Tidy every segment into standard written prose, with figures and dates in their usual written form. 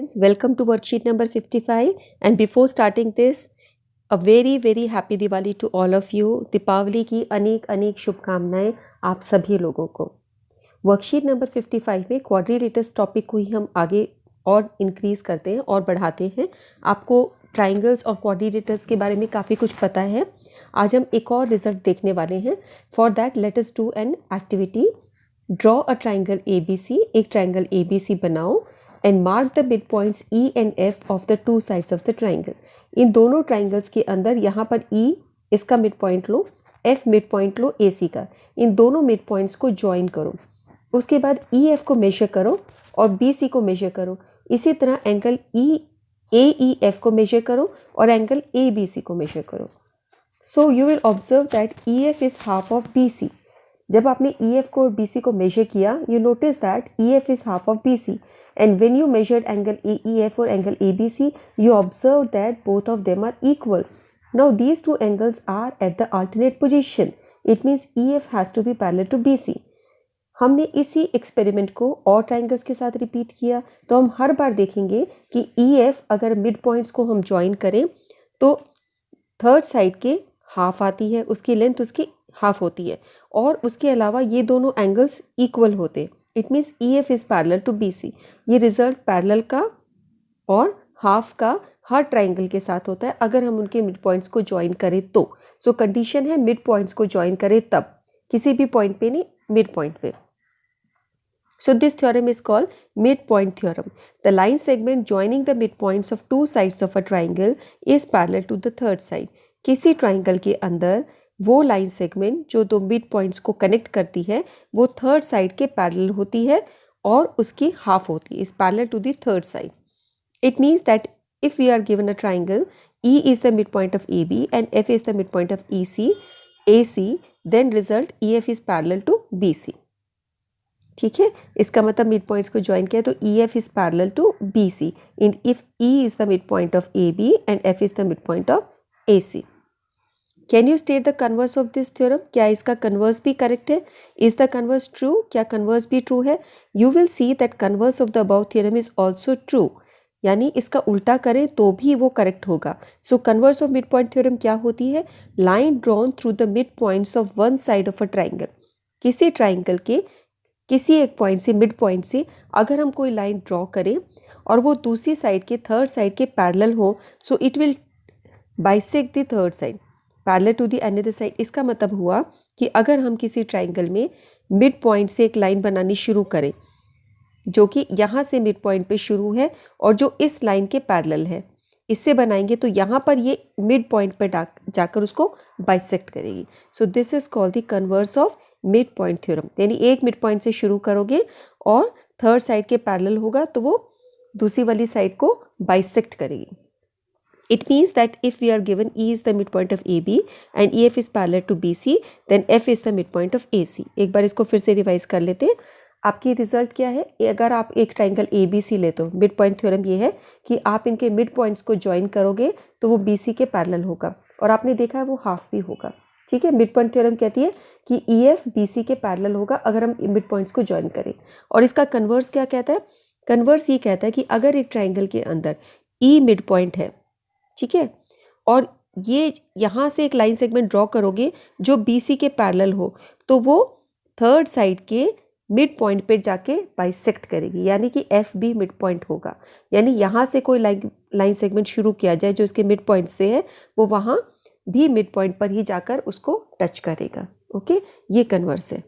Friends, welcome to worksheet number 55 and before starting this a very happy Diwali to all of you। Deepawali की अनेक अनेक शुभकामनाएं आप सभी लोगों को। वर्कशीट नंबर 55 में क्वाड्रिलेटरस टॉपिक को ही हम आगे और इंक्रीज करते हैं और बढ़ाते हैं। आपको ट्राइंगल्स और क्वाड्रिलेटरस के बारे में काफ़ी कुछ पता है। आज हम एक और रिजल्ट देखने वाले हैं। For that let us do an activity. Draw a triangle ABC। एक ट्राइंगल ABC बनाओ and mark the mid points E and F of the two sides of the triangle. इन दोनों ट्राइंगल्स के अंदर यहाँ पर E इसका मिड पॉइंट लो, F मिड पॉइंट लो AC का। इन दोनों मिड पॉइंट्स को ज्वाइन करो। उसके बाद EF को मेजर करो और BC को मेजर करो। इसी तरह एंगल AEF को मेजर करो और एंगल ABC को मेजर करो। So you will observe that EF is half of BC। जब आपने EF को और BC को मेजर किया, you notice that EF is half of BC and when you measured angle AEF or angle ABC, you observed that both of them are equal. Now these two angles are at the alternate position. It means EF has to be parallel to BC. हमने इसी experiment को और triangles के साथ repeat किया, तो हम हर बार देखेंगे कि EF अगर मिड पॉइंट्स को हम ज्वाइन करें तो थर्ड साइड के हाफ आती है, उसकी लेंथ उसकी हाफ होती है और उसके अलावा ये दोनों एंगल्स इक्वल होते हैं। It means EF is parallel to BC। ये रिजल्ट पैरेलल का और हाफ का हर ट्राइंगल के साथ होता है अगर हम उनके मिड पॉइंट्स को ज्वाइन करें तो। सो कंडीशन है मिड पॉइंट्स को ज्वाइन करें तब, किसी भी पॉइंट पे नहीं, मिड पॉइंट पे। So this theorem is called midpoint theorem. The line segment joining the midpoints of two sides of a triangle is parallel to the third side. किसी triangle के अंदर वो लाइन सेगमेंट जो दो mid points को connect करती है वो थर्ड साइड के पैरेलल होती है और उसकी हाफ होती है, is parallel to the third side. It means that if we are given a triangle, E is the midpoint of AB and F is the midpoint of AC, then result EF is parallel to BC. ठीक है, इसका मतलब mid points को join किया तो EF is parallel to BC and if E is the mid point of AB and F is the mid point of AC। Can you state the converse of this theorem? क्या इसका converse भी correct है? Is the converse true? क्या converse भी true है? You will see that converse of the above theorem is also true, यानी इसका उल्टा करें तो भी वो करेक्ट होगा। सो converse of mid point theorem क्या होती है? Line drawn through the mid points of one side of a triangle. किसी ट्राइंगल के किसी एक पॉइंट से, मिड पॉइंट से अगर हम कोई लाइन ड्रॉ करें और वो दूसरी साइड के थर्ड साइड के पैरेलल हो, so it will bisect the third side parallel to the another side. इसका मतलब हुआ कि अगर हम किसी ट्राइंगल में मिड पॉइंट से एक लाइन बनानी शुरू करें जो कि यहाँ से मिड पॉइंट पे शुरू है और जो इस लाइन के पैरेलल है, इससे बनाएंगे तो यहाँ पर ये मिड पॉइंट पर जाकर उसको बाइसेक्ट करेगी। So this is called the converse of mid point theorem. यानी एक मिड पॉइंट से शुरू करोगे और थर्ड साइड के पैरेलल होगा तो वो दूसरी वाली साइड को बाइसेक्ट करेगी। It means that if we are given E is the midpoint of AB and EF is parallel to BC, then F is the midpoint of AC. एक बार इसको फिर से रिवाइज कर लेते हैं। आपकी रिजल्ट क्या है? अगर आप एक ट्राइंगल ABC लेते हो, मिड पॉइंट थ्योरम ये है कि आप इनके मिड पॉइंट्स को ज्वाइन करोगे तो वो BC के पैरेलल होगा और आपने देखा है वो हाफ भी होगा। ठीक है, मिड पॉइंट थ्योरम कहती है कि EF BC के पैरेलल होगा अगर हम मिड पॉइंट्स को ज्वाइन करें। और इसका कन्वर्स क्या कहता है? कन्वर्स ये कहता है कि अगर एक ट्राइंगल के अंदर E मिड पॉइंट है, ठीक है, और ये यहाँ से एक लाइन सेगमेंट ड्रॉ करोगे जो BC के पैरेलल हो तो वो थर्ड साइड के मिड पॉइंट पे जाके बाइसेक्ट करेगी, यानी कि F भी मिड पॉइंट होगा। यानी यहाँ से कोई लाइन सेगमेंट शुरू किया जाए जो इसके मिड पॉइंट से है, वो वहाँ भी मिड पॉइंट पर ही जाकर उसको टच करेगा। ओके, ये कन्वर्स है।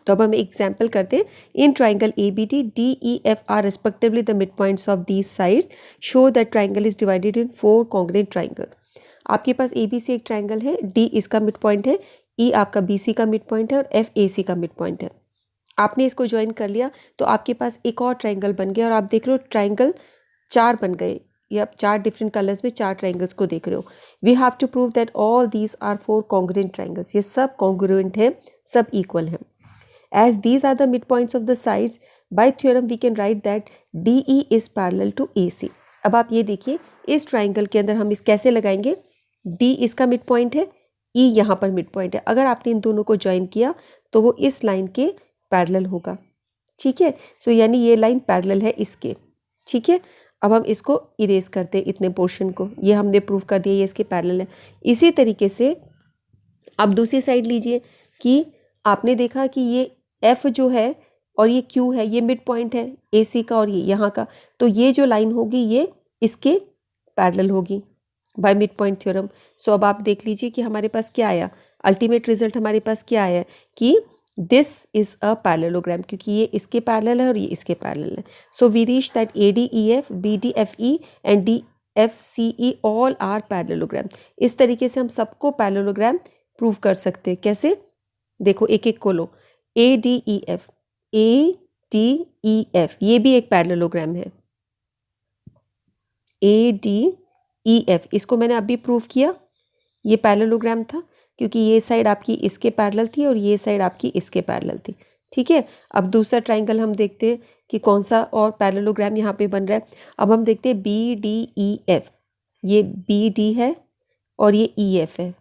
तो अब हम एग्जाम्पल करते हैं। In triangle ABD DEF are respectively the mid points of these sides show that triangle is divided in 4 congruent triangles. आपके पास ABC एक ट्राइंगल है, D इसका मिड पॉइंट है, E आपका BC का मिड पॉइंट है और F AC का मिड पॉइंट है। आपने इसको ज्वाइन कर लिया तो आपके पास एक और ट्राइंगल बन गया और आप देख रहे हो ट्राइंगल 4 बन गए। ये आप 4 डिफरेंट कलर्स में 4 ट्राइंगल्स को देख रहे हो। We have to prove that all these are 4 congruent triangles. ये सब कॉन्ग्रुएंट है, सब इक्वल हैं। As these are the midpoints of the sides, by theorem we can write that DE is parallel to AC. अब आप ये देखिए इस ट्राइंगल के अंदर हम इस कैसे लगाएंगे? D इसका मिड पॉइंट है, E यहाँ पर मिड पॉइंट है। अगर आपने इन दोनों को ज्वाइन किया तो वो इस लाइन के पैरेलल होगा। ठीक है, सो यानी ये लाइन पैरेलल है इसके। ठीक है, अब हम इसको इरेज करते हैं इतने पोर्शन को, ये हमने प्रूव कर दिया ये इसके पैरेलल है। इसी तरीके से अब दूसरी साइड लीजिए कि आपने देखा कि ये एफ जो है और ये क्यू है, ये मिड पॉइंट है ए सी का और ये यहाँ का, तो ये जो लाइन होगी ये इसके पैरेलल होगी बाय मिड पॉइंट थ्योरम। सो अब आप देख लीजिए कि हमारे पास क्या आया, अल्टीमेट रिजल्ट हमारे पास क्या आया कि दिस इज अ पैरेललोग्राम, क्योंकि ये इसके पैरेलल है और ये इसके पैरेलल है। So we reach that A D E F, B D F E and D F C E all are parallelogram. इस तरीके से हम सबको पैरेललोग्राम प्रूव कर सकते हैं। कैसे, देखो एक एक को लो, A D E F, A D E F ये भी एक पैरेललोग्राम है, ए डी ई एफ इसको मैंने अभी प्रूव किया, ये पैरेललोग्राम था क्योंकि ये साइड आपकी इसके पैरेलल थी और ये साइड आपकी इसके पैरेलल थी। ठीक है, अब दूसरा ट्राइंगल हम देखते हैं कि कौन सा और पैरेललोग्राम यहाँ पे बन रहा है। अब हम देखते हैं बी डी ई एफ, ये बी डी है और ये ई एफ है।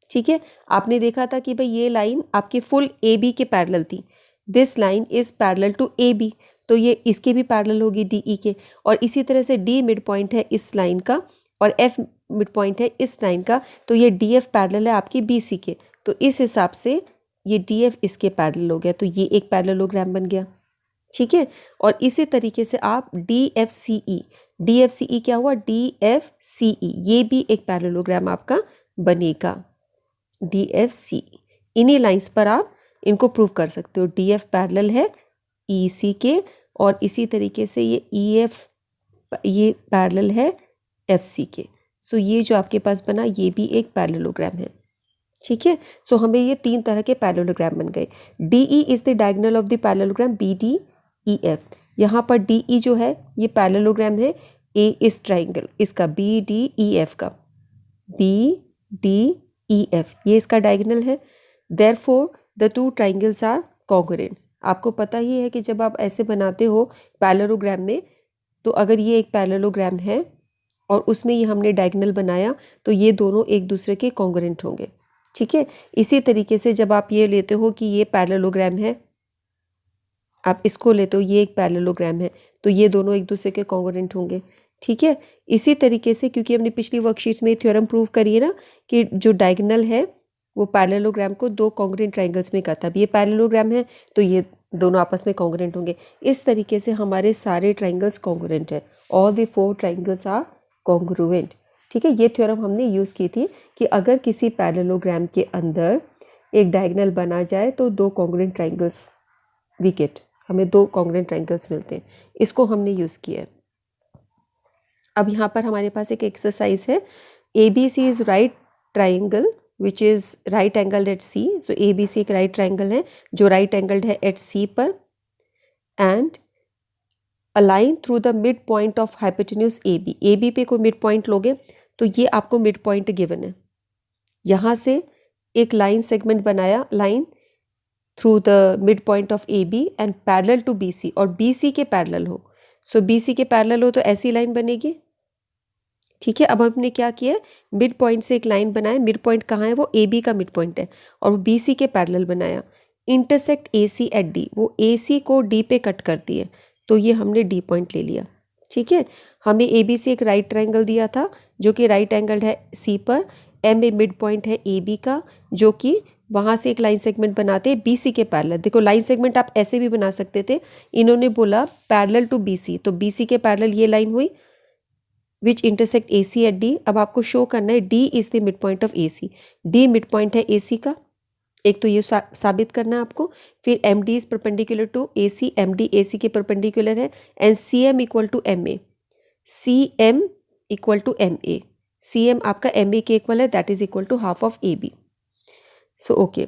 ठीक है, आपने देखा था कि भाई ये लाइन आपके फुल ए बी के पैरेलल थी, this line is parallel to A B, तो ये इसके भी पैरेलल होगी डी ई के। और इसी तरह से डी मिड पॉइंट है इस लाइन का और एफ मिड पॉइंट है इस लाइन का, तो ये डी एफ पैरेलल है आपकी बी सी के, तो इस हिसाब से ये डी एफ इसके पैरेलल हो गया, तो ये एक पैरेललोग्राम बन गया। ठीक है, और इसी तरीके से आप डी एफ सी ई, डी एफ सी ई क्या हुआ, डी एफ सी ई ये भी एक पैरेललोग्राम आपका बनेगा, डी एफ सी ई। इन्हीं लाइंस पर आप इनको प्रूव कर सकते हो, डी एफ पैरेलल है ई सी के और इसी तरीके से ये ई एफ ये पैरेलल है एफ सी के। सो ये जो आपके पास बना ये भी एक पैरेललोग्राम है। ठीक है, सो हमें ये तीन तरह के पैरेललोग्राम बन गए। D E is the diagonal of the parallelogram B D E F, यहाँ पर डी ई जो है ये पैरेललोग्राम है ए इस ट्राइंगल इसका बी डी ई एफ का, बी डी ई एफ ये इसका डायगोनल है। Therefore the two triangles are congruent. आपको पता ही है कि जब आप ऐसे बनाते हो पैरेललोग्राम में, तो अगर ये एक पैरेललोग्राम है और उसमें ये हमने डायगोनल बनाया तो ये दोनों एक दूसरे के कॉन्ग्रुएंट होंगे। ठीक है, इसी तरीके से जब आप ये लेते हो कि ये पैरेललोग्राम है, आप इसको लेते हो ये एक पैरेललोग्राम है, तो ये दोनों एक दूसरे के कॉन्ग्रुएंट होंगे। ठीक है, इसी तरीके से क्योंकि हमने पिछली वर्कशीट्स में थ्योरम प्रूव करी है ना कि जो डायगोनल है वो पैरेललोग्राम को दो कॉन्ग्रुएंट ट्राइंगल्स में करता है। अब ये पैरेललोग्राम है तो ये दोनों आपस में कॉन्ग्रुएंट होंगे। इस तरीके से हमारे सारे ट्राइंगल्स कॉन्ग्रुएंट है, all the four triangles are congruent. ठीक है, ये थ्योरम हमने यूज़ की थी कि अगर किसी पैरेललोग्राम के अंदर एक डायगोनल बना जाए तो दो कॉन्ग्रुएंट ट्राइंगल्स वी गेट, हमें दो कॉन्ग्रुएंट ट्राइंगल्स मिलते हैं, इसको हमने यूज़ किया है। अब यहाँ पर हमारे पास एक एक्सरसाइज है, A B C is right triangle which is right angled at C. सो ए बी सी एक राइट ट्राइंगल है जो राइट एंगल्ड है एट सी पर, and a line through the mid point of hypotenuse A B. A B पे कोई mid point लोगे तो ये आपको मिड पॉइंट गिवन है, यहाँ से एक लाइन सेगमेंट बनाया, line through the mid point of A B and parallel to B C, और बी सी के पैरेलल हो। सो बी सी के पैरेलल हो तो ऐसी लाइन बनेगी। ठीक है, अब हमने क्या किया, मिड पॉइंट से एक लाइन बनाया, मिड पॉइंट कहाँ है, वो ए बी का मिड पॉइंट है और वो बी सी के पैरेलल बनाया, intersect A C at D, वो ए सी को डी पे कट कर दिए, तो ये हमने डी पॉइंट ले लिया। ठीक है, हमें ए बी सी एक राइट ट्राइंगल दिया था जो कि राइट एंगल्ड है सी पर, एम ए मिड पॉइंट है ए बी का, जो कि वहाँ से एक लाइन सेगमेंट बनाते हैं बी सी के पैरेलल। देखो लाइन सेगमेंट आप ऐसे भी बना सकते थे, इन्होंने बोला पैरेलल टू बी सी, तो बी सी के पैरेलल ये लाइन हुई which intersect A C at D. अब आपको शो करना है D is the mid point of A C, D mid point है ए सी का, एक तो ये साबित करना है आपको। फिर M D is perpendicular to A C, M D A C के परपेंडिकुलर है, and C M equal to M A, C M equal to M A, C M आपका एम ए के इक्वल है, that is equal to half of A B. So okay,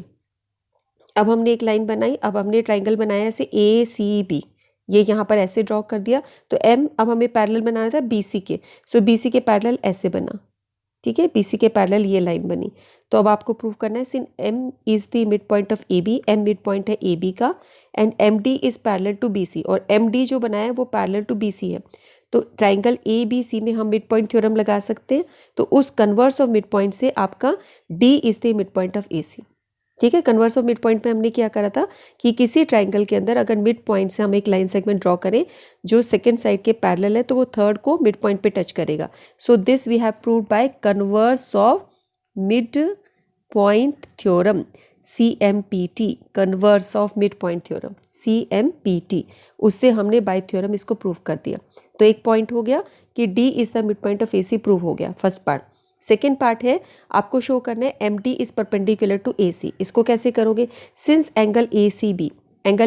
अब हमने एक line बनाई, अब हमने ट्राइंगल बनाया ऐसे ए सी बी, ये यहाँ पर ऐसे ड्रॉ कर दिया, तो एम अब हमें पैरेलल बनाना था बी सी के, सो बी सी के पैरेलल ऐसे बना। ठीक है, बी सी के पैरेलल ये लाइन बनी, तो अब आपको प्रूव करना है since M is the mid point of A B, M mid point है ए बी का, and M D is parallel to B C, और एम डी जो बनाया है वो पैरेलल टू बी सी है, तो ट्राइंगल ए बी सी में हम मिड पॉइंट थ्योरम लगा सकते हैं, तो उस कन्वर्स ऑफ मिड पॉइंट से आपका D is the mid point of A C. ठीक है। कन्वर्स ऑफ मिड पॉइंट में हमने क्या करा था कि किसी ट्राइंगल के अंदर अगर मिड पॉइंट से हम एक लाइन सेगमेंट ड्रॉ करें जो सेकंड साइड के पैरेलल है तो वो थर्ड को मिड पॉइंट पे टच करेगा। So this we have proved by converse of mid point theorem, CMPT, converse of mid point theorem, CMPT। उससे हमने बाय थ्योरम इसको प्रूव कर दिया। तो एक पॉइंट हो गया कि D is the mid point of AC, prove हो गया फर्स्ट पार्ट। सेकेंड पार्ट है आपको शो करना है MD is perpendicular to AC। इसको कैसे करोगे? सिंस एंगल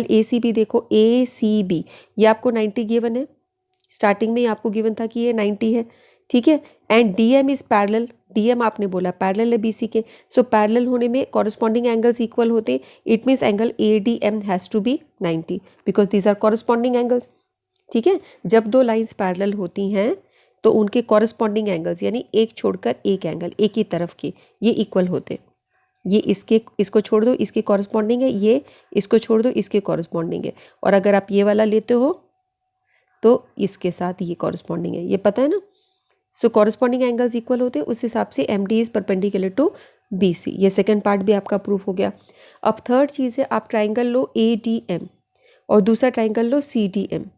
ACB देखो ACB ये आपको 90 गिवन है, स्टार्टिंग में आपको गिवन था कि ये 90 है, ठीक है। And DM is parallel, DM आपने बोला पैरेलल है BC के। सो पैरेलल होने में कॉरस्पॉन्डिंग एंगल्स इक्वल होते, it means angle ADM has to be 90 because these are corresponding angles, ठीक है। जब दो लाइंस पैरेलल होती हैं तो उनके कॉरस्पॉन्डिंग एंगल्स यानी एक छोड़कर एक एंगल एक ही तरफ के ये इक्वल होते। ये इसको छोड़ दो इसके कॉरस्पॉन्डिंग है, ये इसको छोड़ दो इसके कॉरस्पॉन्डिंग है, और अगर आप ये वाला लेते हो तो इसके साथ ये कॉरस्पॉन्डिंग है, ये पता है ना। सो कॉरस्पॉन्डिंग एंगल्स इक्वल होते हैं, उस हिसाब से MD is perpendicular to BC। ये सेकंड पार्ट भी आपका प्रूफ हो गया। अब थर्ड चीज़ है आप ट्राइंगल लो ADM और दूसरा ट्राइंगल लो CDM।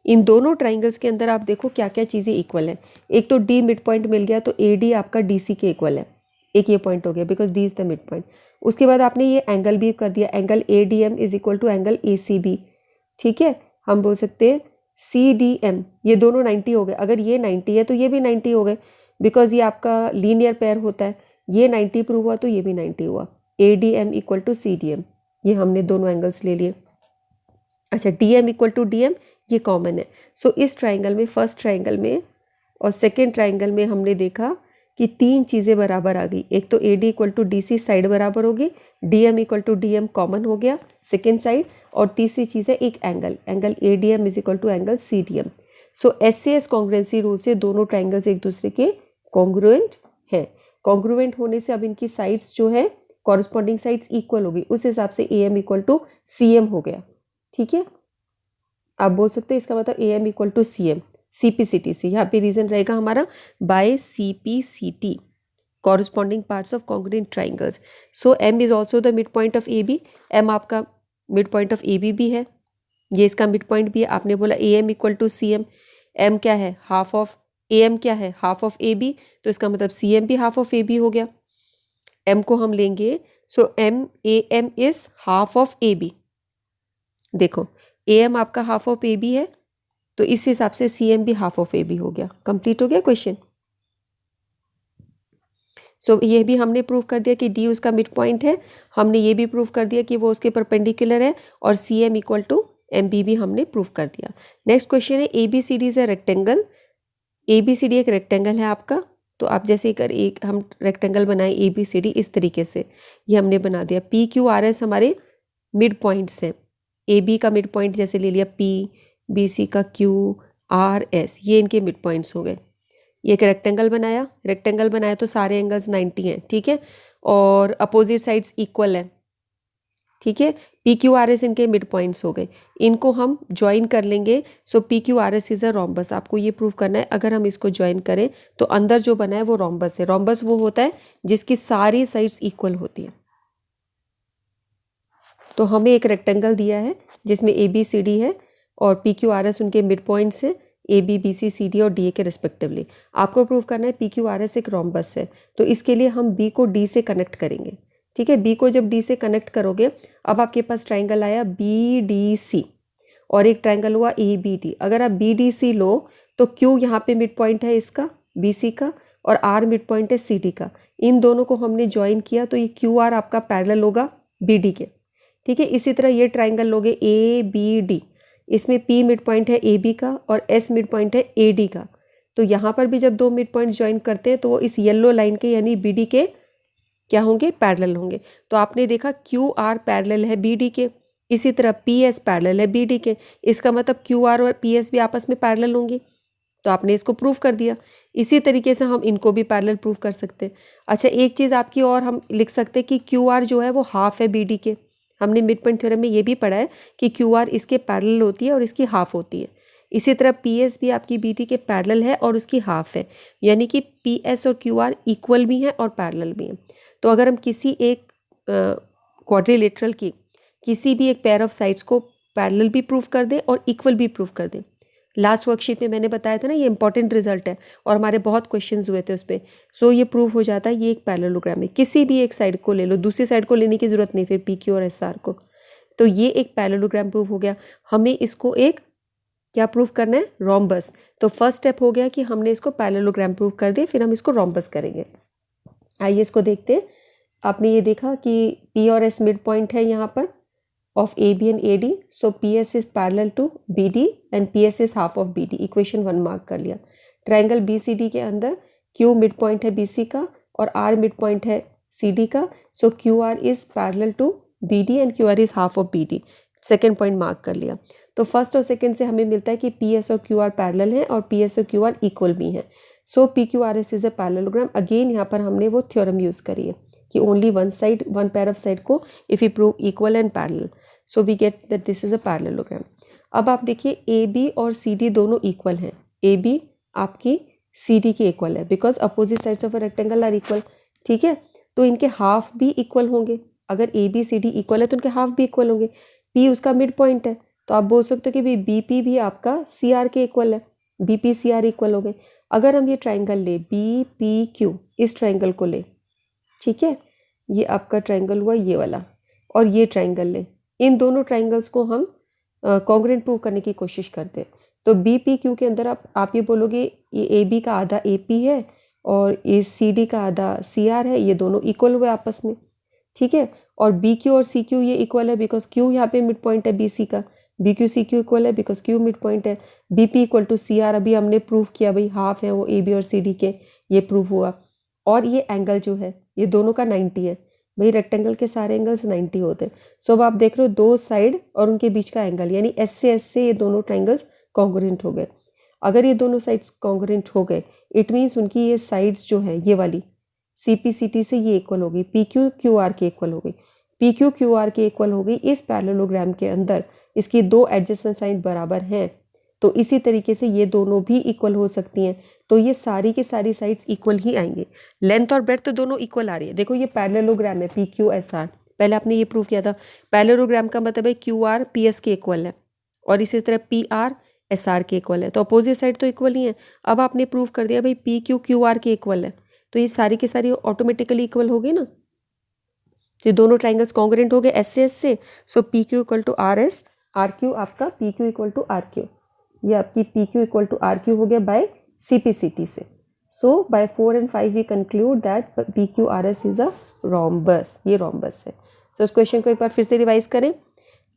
इन दोनों ट्राइंगल्स के अंदर आप देखो क्या क्या चीज़ें इक्वल हैं। एक तो D मिड पॉइंट मिल गया तो AD आपका DC के इक्वल है, एक ये पॉइंट हो गया because D is the mid point. उसके बाद आपने ये एंगल भी कर दिया, angle ADM is equal to angle ACB, ठीक है। हम बोल सकते हैं CDM, ये दोनों 90 हो गए। अगर ये 90 है तो ये भी 90 हो गए बिकॉज ये आपका लीनियर पेयर होता है। ये 90 प्रूव हुआ तो ये भी 90 हुआ। ADM इक्वल टू CDM, ये हमने दोनों एंगल्स ले लिए। अच्छा DM इक्वल टू DM ये कॉमन है। सो इस ट्राइंगल में फर्स्ट ट्राइंगल में और सेकेंड ट्राइंगल में हमने देखा कि तीन चीज़ें बराबर आ गई। एक तो AD equal to DC side बराबर होगी, DM equal to DM common हो गया सेकेंड साइड, और तीसरी चीज़ है एक angle ADM is equal to angle CDM। सो SAS कॉन्ग्रुएंसी रूल से दोनों ट्राइंगल्स एक दूसरे के कॉन्ग्रुएंट हैं। कॉन्ग्रुएंट होने से अब इनकी साइड्स जो है कॉरस्पॉन्डिंग साइड्स इक्वल होगी, उस हिसाब से AM इक्वल टू CM हो गया, ठीक है। आप बोल सकते हैं इसका मतलब AM equal to CM CPCT से। यहाँ पे रीजन रहेगा हमारा by CPCT, corresponding parts of congruent triangles. So M is also the mid point of AB, M आपका मिड पॉइंट ऑफ AB भी है, ये इसका मिड पॉइंट भी है। आपने बोला AM equal to CM, M क्या है हाफ ऑफ AM, क्या है हाफ ऑफ AB, तो इसका मतलब CM भी हाफ ऑफ AB हो गया। M को हम लेंगे, सो AM is half of AB। देखो AM आपका हाफ ऑफ AB है तो इस हिसाब से CM भी हाफ ऑफ AB हो गया। कंप्लीट हो गया क्वेश्चन। सो ये भी हमने प्रूव कर दिया कि D उसका मिड पॉइंट है, हमने ये भी प्रूव कर दिया कि वो उसके परपेंडिकुलर है, और CM इक्वल टू MB भी हमने प्रूव कर दिया। नेक्स्ट क्वेश्चन है ABCD is a rectangle. ABCD एक रेक्टेंगल है आपका, तो आप जैसे एक हम रेक्टेंगल बनाए ABCD इस तरीके से, ये हमने बना दिया। PQRS हमारे मिड पॉइंट्स हैं, AB का मिड पॉइंट जैसे ले लिया P, BC का QRS, ये इनके मिड पॉइंट्स हो गए। ये एक रेक्टेंगल बनाया तो सारे एंगल्स 90 हैं, ठीक है, और अपोजिट साइड्स इक्वल हैं, ठीक है। PQRS इनके मिड पॉइंट्स हो गए, इनको हम ज्वाइन कर लेंगे। सो PQRS इज अ रोम्बस, आपको ये प्रूव करना है। अगर हम इसको ज्वाइन करें तो अंदर जो बना है वो रोम्बस है। रोम्बस वो होता है जिसकी सारी साइड्स इक्वल होती हैं। तो हमें एक रेक्टेंगल दिया है जिसमें ABCD है और PQRS उनके मिड पॉइंट्स है, AB BC CD और DA के रिस्पेक्टिवली। आपको प्रूव करना है PQRS एक रोम्बस है, तो इसके लिए हम B को D से कनेक्ट करेंगे, ठीक है। B को जब D से कनेक्ट करोगे, अब आपके पास ट्राइंगल आया BDC और एक ट्राइंगल हुआ ABD। अगर आप BDC लो तो Q यहाँ पे मिड पॉइंट है इसका BC का, और R मिड पॉइंट है CD का। इन दोनों को हमने ज्वाइन किया तो ये QR आपका पैरेलल होगा BD के, ठीक है। इसी तरह ये ट्राइंगल लोगे ABD, इसमें P मिड पॉइंट है AB का और S मिड पॉइंट है AD का। तो यहाँ पर भी जब दो मिड पॉइंट ज्वाइन करते हैं तो वो इस येलो लाइन के यानी BD के क्या होंगे, पैरेलल होंगे। तो आपने देखा QR पैरेलल है BD के, इसी तरह PS पैरेलल है BD के, इसका मतलब QR और PS भी आपस में पैरेलल होंगी। तो आपने इसको प्रूव कर दिया। इसी तरीके से हम इनको भी पैरेलल प्रूव कर सकते हैं। अच्छा एक चीज़ आपकी और हम लिख सकते हैं कि QR जो है वो हाफ है BD के। हमने मिड पॉइंट थ्योरम में ये भी पढ़ा है कि QR इसके पैरेलल होती है और इसकी हाफ होती है। इसी तरह PS भी आपकी BD के पैरेलल है और उसकी हाफ है, यानी कि PS और QR इक्वल भी हैं और पैरेलल भी हैं। तो अगर हम किसी एक क्वाड्रिलेटरल की किसी भी एक पेयर ऑफ साइड्स को पैरेलल भी प्रूव कर दे और इक्वल भी प्रूव कर दे। लास्ट वर्कशीट में मैंने बताया था ना, ये इंपॉर्टेंट रिजल्ट है और हमारे बहुत क्वेश्चंस हुए थे उस पर। सो ये प्रूव हो जाता है, ये एक पैरेललोग्राम है। किसी भी एक साइड को ले लो, दूसरी साइड को लेने की जरूरत नहीं फिर पी क्यू और एस आर को। तो ये एक पैरेललोग्राम प्रूव हो गया। हमें इसको एक क्या प्रूव करना है, रोम्बस। तो फर्स्ट स्टेप हो गया कि हमने इसको पैरेललोग्राम प्रूव कर दिया, फिर हम इसको रोम्बस करेंगे। आइए इसको देखते हैं। आपने ये देखा कि पी और एस मिड पॉइंट है यहाँ पर of AB and AD, so PS is parallel to BD and PS is half of BD। Equation 1 mark कर लिया। ट्रायंगल BCD के अंदर Q मिड पॉइंट है BC का और R मिड पॉइंट है CD का, so QR is parallel to BD and QR is half of BD। Second point mark कर लिया। तो फर्स्ट और सेकेंड से हमें मिलता है कि PS और QR पैरेलल हैं और PS और QR इक्वल भी हैं। So PQRS is a parallelogram. Again यहाँ पर हमने वो थ्योरम यूज़ करी है कि only one side, one pair of side को if you prove equal and parallel, so we get that this is a parallelogram. अब आप देखिए AB और CD दोनों इक्वल हैं। AB आपकी CD के इक्वल है because opposite sides of a rectangle are equal. ठीक है, तो इनके हाफ भी इक्वल होंगे। अगर ABCD इक्वल है तो उनके हाफ भी इक्वल होंगे। P उसका मिड पॉइंट है, तो आप बोल सकते हो कि भाई BP भी आपका CR के इक्वल है, BP CR इक्वल हो गए। अगर हम ये ट्राइंगल ले BPQ, इस ट्राइंगल को ले, ठीक है, ये आपका ट्राइंगल हुआ ये वाला, और ये ट्राइंगल ले, इन दोनों ट्राइंगल्स को हम कॉन्ग्रुएंट प्रूव करने की कोशिश करते हैं। तो BPQ के अंदर आप ये बोलोगे ये AB का आधा AP है और ये CD का आधा CR है, ये दोनों इक्वल हुए आपस में। ठीक है, और BQ और CQ ये इक्वल है बिकॉज Q यहाँ पे मिड पॉइंट है BC का, BQ CQ इक्वल है बिकॉज Q मिड पॉइंट है। BP इक्वल टू CR अभी हमने प्रूव किया, भाई हाफ है वो AB और CD के, ये प्रूव हुआ। और ये एंगल जो है ये दोनों का 90 है, भाई रेक्टेंगल के सारे एंगल्स 90 होते हैं। सो अब आप देख रहे हो दो साइड और उनके बीच का एंगल, यानी S से ये दोनों ट्राइंगल्स कॉन्ग्रुएंट हो गए। अगर ये दोनों साइड्स कॉन्ग्रुएंट हो गए, इट मीन्स उनकी ये साइड्स जो है ये वाली CPCT से ये इक्वल हो गई, PQ QR के इक्वल हो गई, PQ QR के इक्वल हो गई। इस पैरेललोग्राम के अंदर इसकी दो एडजेसेंट साइड बराबर हैं, तो इसी तरीके से ये दोनों भी इक्वल हो सकती हैं। तो ये सारी की सारी साइड्स इक्वल ही आएंगे। लेंथ और ब्रेड्थ तो दोनों इक्वल आ रही है। देखो ये पैरेललोग्राम है PQSR, पहले आपने ये प्रूव किया था। पैरेललोग्राम का मतलब है QR PS के इक्वल है और इसी तरह PR SR के इक्वल है, तो अपोजिट साइड तो इक्वल ही है। अब आपने प्रूव कर दिया भाई PQ QR के इक्वल है, तो ये सारी की सारी ऑटोमेटिकली इक्वल हो गई ना। तो दोनों ट्राइंगल्स कॉन्ग्रुएंट हो गए S से। So PQ equal to RS, RQ आपका PQ इक्वल टू RQ, ये आपकी PQ इक्वल टू RQ हो गया बाय CPCT से। So by 4 and 5 we conclude that PQRS is a rhombus, ये रोम्बस है। सो इस क्वेश्चन को एक बार फिर से रिवाइज करें।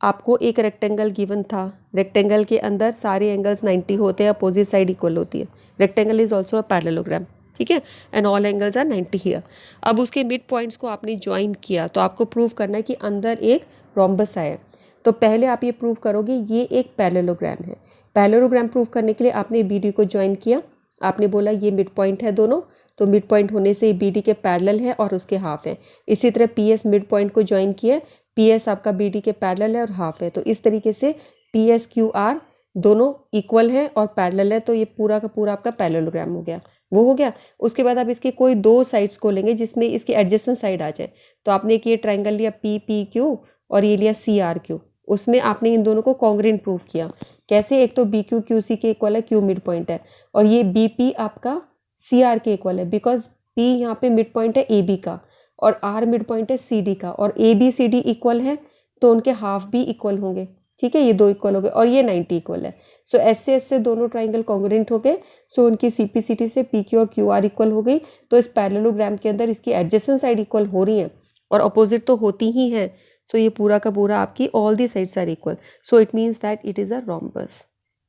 आपको एक रेक्टेंगल गिवन था, रेक्टेंगल के अंदर सारे एंगल्स 90 होते हैं, अपोजिट साइड इक्वल होती है। Rectangle is also a parallelogram, ठीक है, and all angles are 90 here. अब उसके मिड पॉइंट्स को आपने ज्वाइन किया, तो आपको प्रूव करना है कि अंदर एक रोम्बस आया। तो पहले आप ये प्रूव करोगे ये एक पैरेललोग्राम है। पैरेललोग्राम प्रूव करने के लिए आपने BD को ज्वाइन किया, आपने बोला ये मिड पॉइंट है दोनों, तो मिड पॉइंट होने से BD के पैरेलल है और उसके हाफ है। इसी तरह PS मिड पॉइंट को ज्वाइन किया, PS आपका BD के पैरेलल है और हाफ है। तो इस तरीके से PS QR दोनों इक्वल हैं और पैरेलल है, तो ये पूरा का पूरा आपका पैरेललोग्राम हो गया। वो हो गया। उसके बाद आप इसके कोई दो साइड्स को लेंगे जिसमें इसकी एडजेसेंट साइड आ जाए। तो आपने एक ये ट्राइंगल लिया PPQ और ये लिया CRQ, उसमें आपने इन दोनों को कॉन्ग्रुएंट प्रूव किया। कैसे? एक तो BQ QC के इक्वल है, Q मिड पॉइंट है, और ये BP आपका CR के इक्वल है बिकॉज P यहाँ पे मिड पॉइंट है AB का और R मिड पॉइंट है CD का, और ABCD इक्वल है तो उनके हाफ भी इक्वल होंगे। ठीक है, ये दो इक्वल हो गए और ये 90 इक्वल है। सो S से दोनों ट्राइंगल कॉन्ग्रुएंट हो गए। सो उनकी CPCT से PQ और QR इक्वल हो गई। तो इस पैरेललोग्राम के अंदर इसकी एडजेसेंट साइड इक्वल हो रही हैं और अपोजिट तो होती ही हैं। सो ये पूरा का पूरा आपकी all the sides are equal, so it means that it is a rhombus.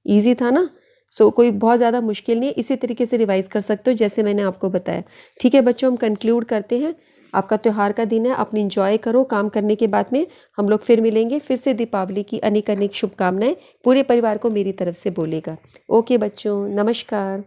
Easy था ना? सो कोई बहुत ज़्यादा मुश्किल नहीं है, इसी तरीके से रिवाइज कर सकते हो जैसे मैंने आपको बताया। ठीक है बच्चों, हम कंक्लूड करते हैं। आपका त्यौहार का दिन है, अपनी इंजॉय करो। काम करने के बाद में हम लोग फिर मिलेंगे। फिर से दीपावली की अनेक अनेक शुभकामनाएं पूरे परिवार को मेरी तरफ से बोलेगा। ओके बच्चों, नमस्कार।